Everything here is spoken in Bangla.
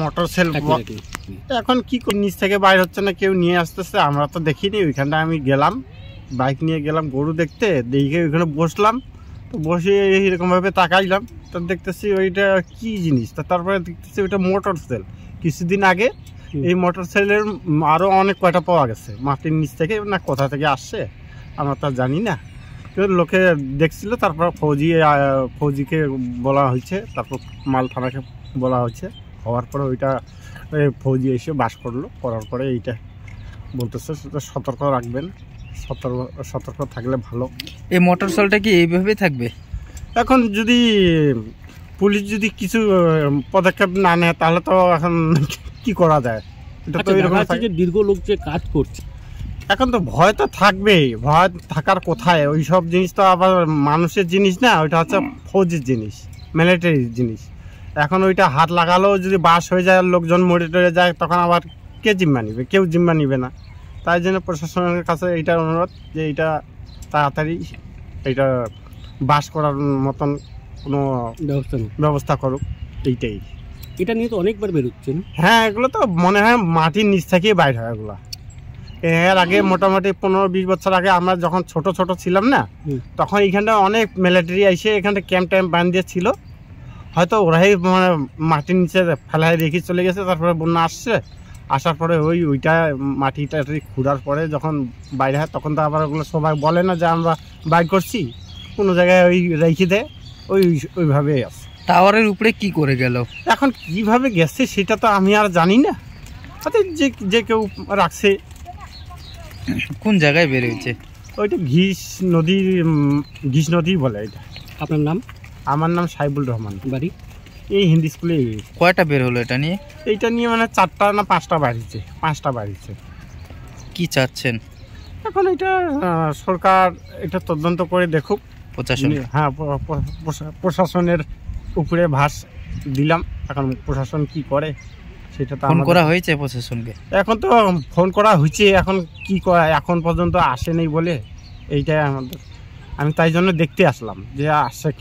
মোটর সেল এখন কি নিচ থেকে বাইর হচ্ছে না, কেউ নিয়ে আসতেছে, আমরা তো দেখিনি। ওইখানটা আমি গেলাম, বাইক নিয়ে গেলাম গরু দেখতে, দেখে ওইখানে বসলাম। তো বসে এরকমভাবে তাকাইলাম, তো দেখতেছি ওইটা কি জিনিস। তারপরে দেখতেছি ওইটা মোটর সেল। কিছুদিন আগে এই মোটর সেলের আরও অনেক কয়টা পাওয়া গেছে মাটির নিচ থেকে, না কোথা থেকে আসছে আমরা তা জানি না। কিন্তু লোকে দেখছিল, তারপর ফৌজিকে বলা হয়েছে, তারপর মাল থানাকে বলা হয়েছে। হওয়ার পরে ওইটা ফৌজি এসে বাস করলো, করার পরে এইটা বলতেছে সতর্ক রাখবেন, সতর্ক থাকলে ভালো। এই মোটর সেলটা কি এইভাবে থাকবে? এখন যদি পুলিশ যদি কিছু পদক্ষেপ না নেয় তাহলে তো এখন কি করা যায়। এটা তো এরকম দীর্ঘ লোক যে কাজ করছে, এখন তো ভয় তো থাকবেই। ভয় থাকার কোথায়? ওই সব জিনিস তো আবার মানুষের জিনিস না, ওইটা হচ্ছে ফৌজির জিনিস, মিলিটারির জিনিস। এখন ওইটা হাত লাগালেও যদি বাস হয়ে যায়, লোকজন মরে টরে যায়, তখন আবার কে জিম্মা নিবে? কেউ জিম্মা নিবে না। তাই জন্য প্রশাসনের কাছে এইটা অনুরোধ যে এইটা তাড়াতাড়ি এইটা বাস করার মতন কোনো ব্যবস্থা করুক, এইটাই। এটা নিয়ে তো অনেকবার বেরোচ্ছেন। হ্যাঁ, এগুলো তো মনে হয় মাটির নিচ থেকেই বাইর হয় এগুলো। এর আগে মোটামুটি 15-20 বছর আগে আমরা যখন ছোট ছোট ছিলাম না, তখন এইখানটা অনেক মিলিটারি এসে এখানটা ক্যাম্প ট্যাম্প বাঁধিয়ে ছিল। হয়তো ওরাই মানে মাটির নিচে ফেলায় রেখে চলে গেছে। তারপরে বন্যা আসার পরে ওইটা মাটি টাটি খুঁড়ার পরে যখন বাইরে হয়, তখন তো আবার ওগুলো সবাই বলে না যে আমরা বাইর করছি, কোনো জায়গায় ওই রেখে দেয়, ওইভাবেই আছে। টাওয়ারের উপরে কি করে গেল? এখন কিভাবে গেছে সেটা তো আমি আর জানি না। হয়তো যে কেউ রাখছে। কোন জায়গায় বের হয়েছে? ওইটা ঘিস নদী বলে এটা। আপনার নাম? আমার নাম সাইবুল রহমান। বাড়ি এই হিন্দি স্কুলে। কয়টা বের হলো এটা নিয়ে? এইটা নিয়ে মানে 4টা না 5টা বাড়িছে। 5টা বাড়িছে। কি চাচ্ছেন এখন এটা সরকার এটা তদন্ত করে দেখুক। প্রশাসন? হ্যাঁ, প্রশাসনের উপরে ভাস দিলাম। এখন প্রশাসন কি করে সেটা তো ফোন করা হয়েছে প্রশাসনকে? এখন তো ফোন করা হয়েছে, এখন কি করা, এখন পর্যন্ত আসেনি বলে এইটাই আমাদের। আমি তাই জন্য দেখতে আসলাম যে আসছে কি।